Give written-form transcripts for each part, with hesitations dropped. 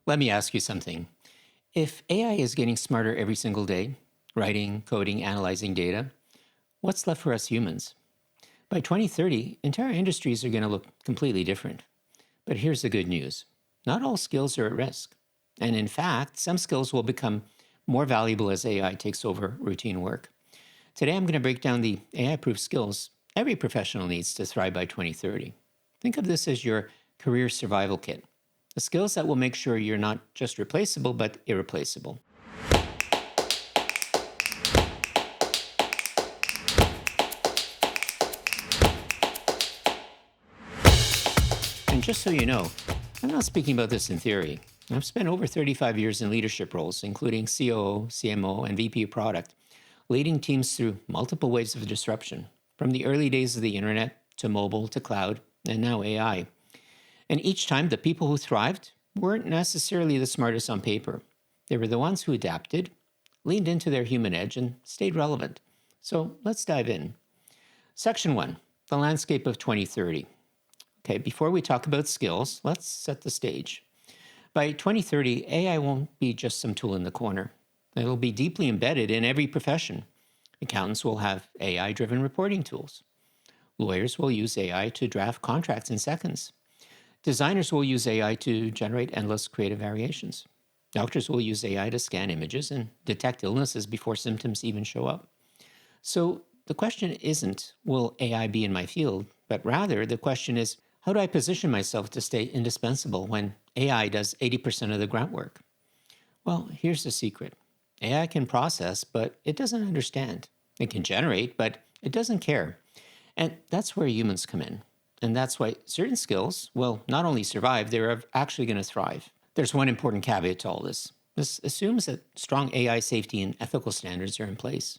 Let me ask you something. If AI is getting smarter every single day, writing, coding, analyzing data, what's left for us humans? By 2030, entire industries are going to look completely different. But here's the good news. Not all skills are at risk. And in fact, some skills will become more valuable as AI takes over routine work. Today, I'm going to break down the AI-proof skills every professional needs to thrive by 2030. Think of this as your career survival kit. The skills that will make sure you're not just replaceable, but irreplaceable. And just so you know, I'm not speaking about this in theory. I've spent over 35 years in leadership roles, including COO, CMO, and VP of product, leading teams through multiple waves of disruption, from the early days of the internet to mobile to cloud, and now AI. And each time, the people who thrived weren't necessarily the smartest on paper. They were the ones who adapted, leaned into their human edge, and stayed relevant. So let's dive in. Section 1, the landscape of 2030. Okay, before we talk about skills, let's set the stage. By 2030, AI won't be just some tool in the corner. It'll be deeply embedded in every profession. Accountants will have AI-driven reporting tools. Lawyers will use AI to draft contracts in seconds. Designers will use AI to generate endless creative variations. Doctors will use AI to scan images and detect illnesses before symptoms even show up. So the question isn't, will AI be in my field? But rather, the question is, how do I position myself to stay indispensable when AI does 80% of the grunt work? Well, here's the secret. AI can process, but it doesn't understand. It can generate, but it doesn't care. And that's where humans come in. And that's why certain skills will not only survive, they're actually going to thrive. There's one important caveat to all this. This assumes that strong AI safety and ethical standards are in place.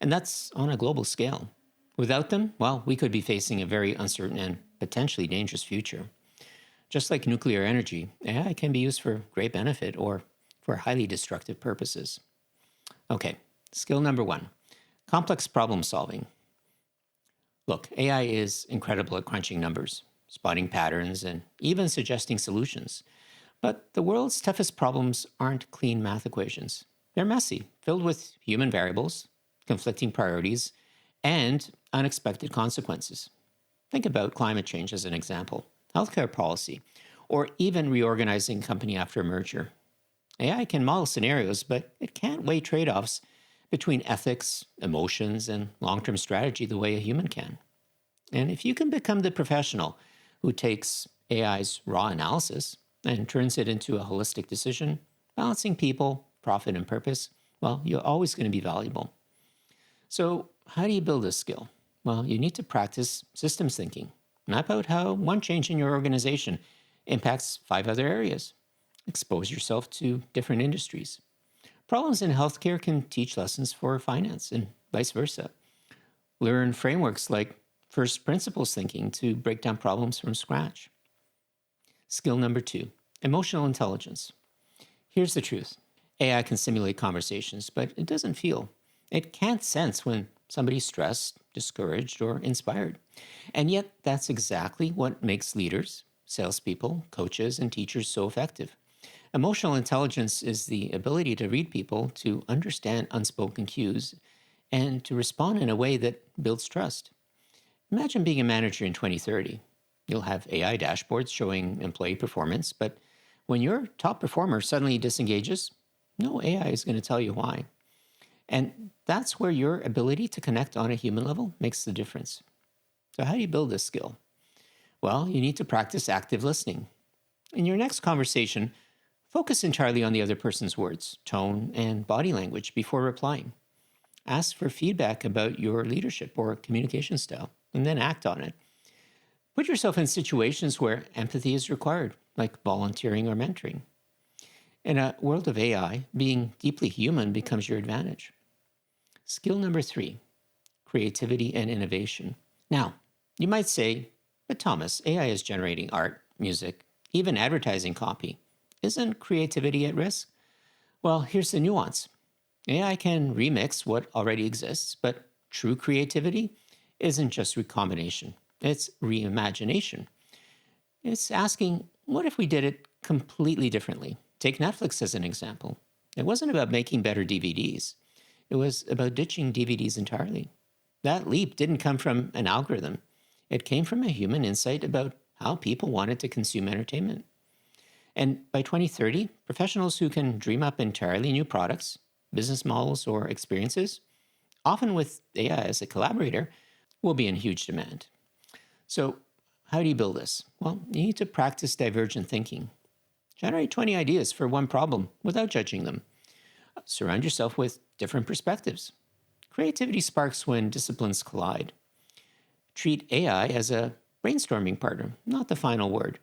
And that's on a global scale. Without them, well, we could be facing a very uncertain and potentially dangerous future. Just like nuclear energy, AI can be used for great benefit or for highly destructive purposes. Okay, skill number 1, complex problem solving. Look, AI is incredible at crunching numbers, spotting patterns, and even suggesting solutions. But the world's toughest problems aren't clean math equations. They're messy, filled with human variables, conflicting priorities, and unexpected consequences. Think about climate change as an example, healthcare policy, or even reorganizing a company after a merger. AI can model scenarios, but it can't weigh trade-offs between ethics, emotions, and long-term strategy the way a human can. And if you can become the professional who takes AI's raw analysis and turns it into a holistic decision, balancing people, profit, and purpose, well, you're always going to be valuable. So how do you build this skill? Well, you need to practice systems thinking. Map out how one change in your organization impacts 5 other areas. Expose yourself to different industries. Problems in healthcare can teach lessons for finance and vice versa. Learn frameworks like first principles thinking to break down problems from scratch. Skill number 2, emotional intelligence. Here's the truth. AI can simulate conversations, but it doesn't feel. It can't sense when somebody's stressed, discouraged, or inspired. And yet, that's exactly what makes leaders, salespeople, coaches, and teachers so effective. Emotional intelligence is the ability to read people, to understand unspoken cues, and to respond in a way that builds trust. Imagine being a manager in 2030. You'll have AI dashboards showing employee performance, but when your top performer suddenly disengages, no AI is going to tell you why. And that's where your ability to connect on a human level makes the difference. So how do you build this skill? Well, you need to practice active listening. In your next conversation, focus entirely on the other person's words, tone, and body language before replying. Ask for feedback about your leadership or communication style, and then act on it. Put yourself in situations where empathy is required, like volunteering or mentoring. In a world of AI, being deeply human becomes your advantage. Skill number 3, creativity and innovation. Now, you might say, but Thomas, AI is generating art, music, even advertising copy. Isn't creativity at risk? Well, here's the nuance. AI can remix what already exists, but true creativity isn't just recombination. It's reimagination. It's asking, what if we did it completely differently? Take Netflix as an example. It wasn't about making better DVDs. It was about ditching DVDs entirely. That leap didn't come from an algorithm. It came from a human insight about how people wanted to consume entertainment. And by 2030, professionals who can dream up entirely new products, business models, or experiences, often with AI as a collaborator, will be in huge demand. So, how do you build this? Well, you need to practice divergent thinking. Generate 20 ideas for one problem without judging them. Surround yourself with different perspectives. Creativity sparks when disciplines collide. Treat AI as a brainstorming partner, not the final word.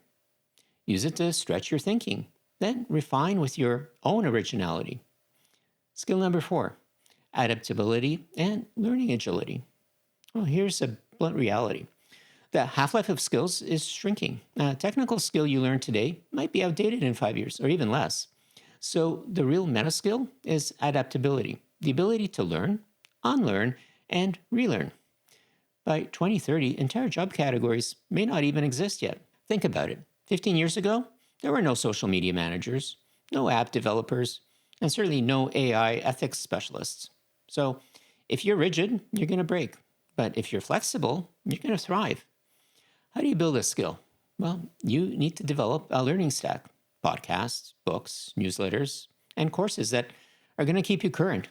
Use it to stretch your thinking, then refine with your own originality. Skill number 4, adaptability and learning agility. Well, here's a blunt reality. The half-life of skills is shrinking. A technical skill you learn today might be outdated in 5 years or even less. So the real meta skill is adaptability, the ability to learn, unlearn, and relearn. By 2030, entire job categories may not even exist yet. Think about it. 15 years ago, there were no social media managers, no app developers, and certainly no AI ethics specialists. So if you're rigid, you're going to break. But if you're flexible, you're going to thrive. How do you build a skill? Well, you need to develop a learning stack: podcasts, books, newsletters, and courses that are going to keep you current.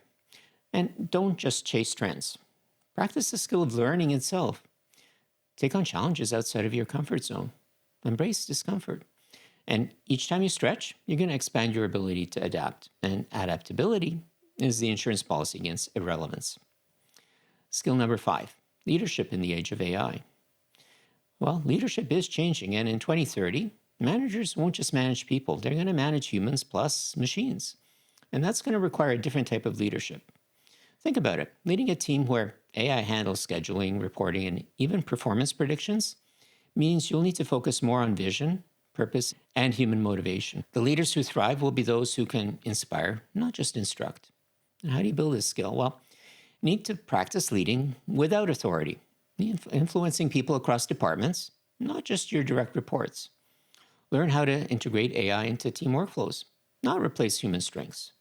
And don't just chase trends. Practice the skill of learning itself. Take on challenges outside of your comfort zone. Embrace discomfort. And each time you stretch, you're going to expand your ability to adapt. And adaptability is the insurance policy against irrelevance. Skill number 5, leadership in the age of AI. Well, leadership is changing, and in 2030, managers won't just manage people, they're going to manage humans plus machines. And that's going to require a different type of leadership. Think about it. Leading a team where AI handles scheduling, reporting, and even performance predictions means you'll need to focus more on vision, purpose, and human motivation. The leaders who thrive will be those who can inspire, not just instruct. And how do you build this skill? Well, you need to practice leading without authority, influencing people across departments, not just your direct reports. Learn how to integrate AI into team workflows, not replace human strengths.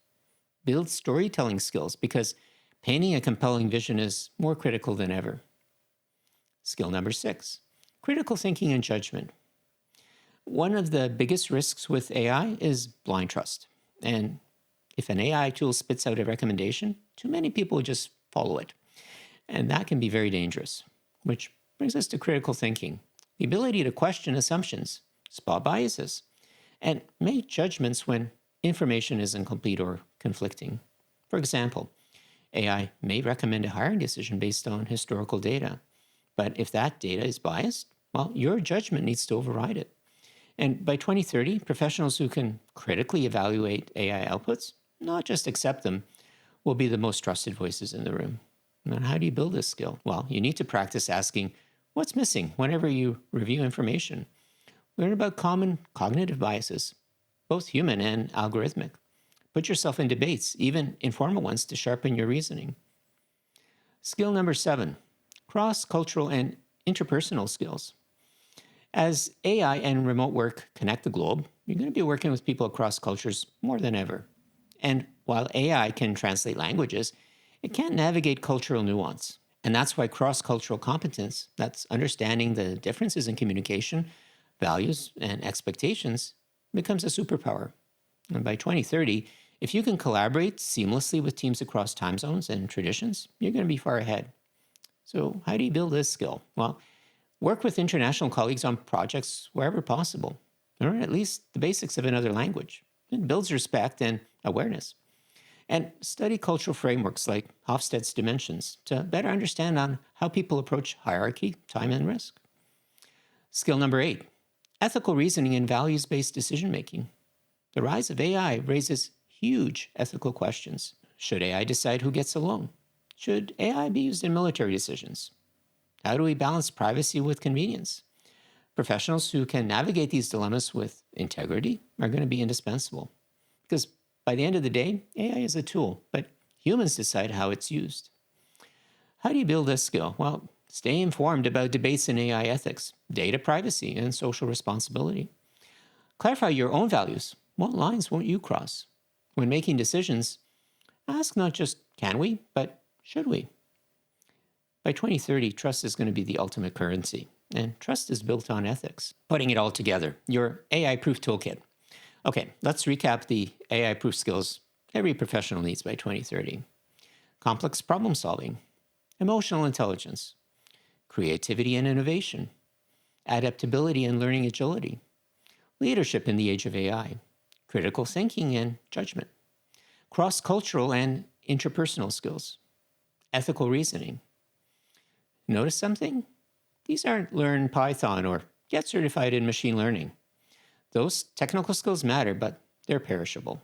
Build storytelling skills because painting a compelling vision is more critical than ever. Skill number 6, critical thinking and judgment. One of the biggest risks with AI is blind trust. And if an AI tool spits out a recommendation, too many people just follow it. And that can be very dangerous, which brings us to critical thinking, the ability to question assumptions, spot biases, and make judgments when information is incomplete or conflicting. For example, AI may recommend a hiring decision based on historical data, but if that data is biased, well, your judgment needs to override it. And by 2030, professionals who can critically evaluate AI outputs, not just accept them, will be the most trusted voices in the room. And how do you build this skill? Well, you need to practice asking, what's missing whenever you review information? Learn about common cognitive biases, both human and algorithmic. Put yourself in debates, even informal ones, to sharpen your reasoning. Skill number 7, cross-cultural and interpersonal skills. As AI and remote work connect the globe, you're going to be working with people across cultures more than ever. And while AI can translate languages, it can't navigate cultural nuance. And that's why cross-cultural competence, that's understanding the differences in communication, values, and expectations, becomes a superpower. And by 2030, if you can collaborate seamlessly with teams across time zones and traditions, you're going to be far ahead. So how do you build this skill? Well, work with international colleagues on projects wherever possible. Learn at least the basics of another language. It builds respect and awareness. And study cultural frameworks like Hofstede's dimensions to better understand on how people approach hierarchy, time, and risk. Skill number 8, ethical reasoning and values-based decision-making. The rise of AI raises huge ethical questions. Should AI decide who gets a loan? Should AI be used in military decisions? How do we balance privacy with convenience? Professionals who can navigate these dilemmas with integrity are going to be indispensable. Because by the end of the day, AI is a tool, but humans decide how it's used. How do you build this skill? Well, stay informed about debates in AI ethics, data privacy, and social responsibility. Clarify your own values. what lines won't you cross? When making decisions, ask not just can we, but should we? By 2030, trust is going to be the ultimate currency, and trust is built on ethics. Putting it all together, your AI-proof toolkit. Okay, let's recap the AI-proof skills every professional needs by 2030. Complex problem solving, emotional intelligence, creativity and innovation, adaptability and learning agility, leadership in the age of AI, critical thinking and judgment, cross-cultural and interpersonal skills, ethical reasoning. Notice something? These aren't learn Python or get certified in machine learning. Those technical skills matter, but they're perishable.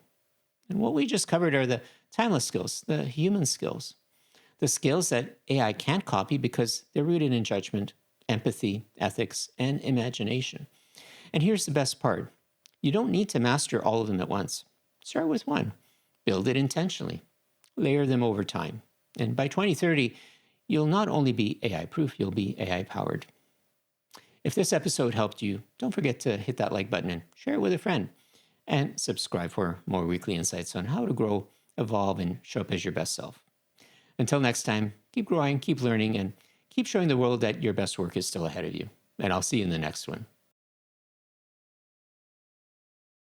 And what we just covered are the timeless skills, the human skills, the skills that AI can't copy because they're rooted in judgment, empathy, ethics, and imagination. And here's the best part. You don't need to master all of them at once. Start with one. Build it intentionally. Layer them over time. And by 2030, you'll not only be AI-proof, you'll be AI-powered. If this episode helped you, don't forget to hit that like button and share it with a friend. And subscribe for more weekly insights on how to grow, evolve, and show up as your best self. Until next time, keep growing, keep learning, and keep showing the world that your best work is still ahead of you. And I'll see you in the next one.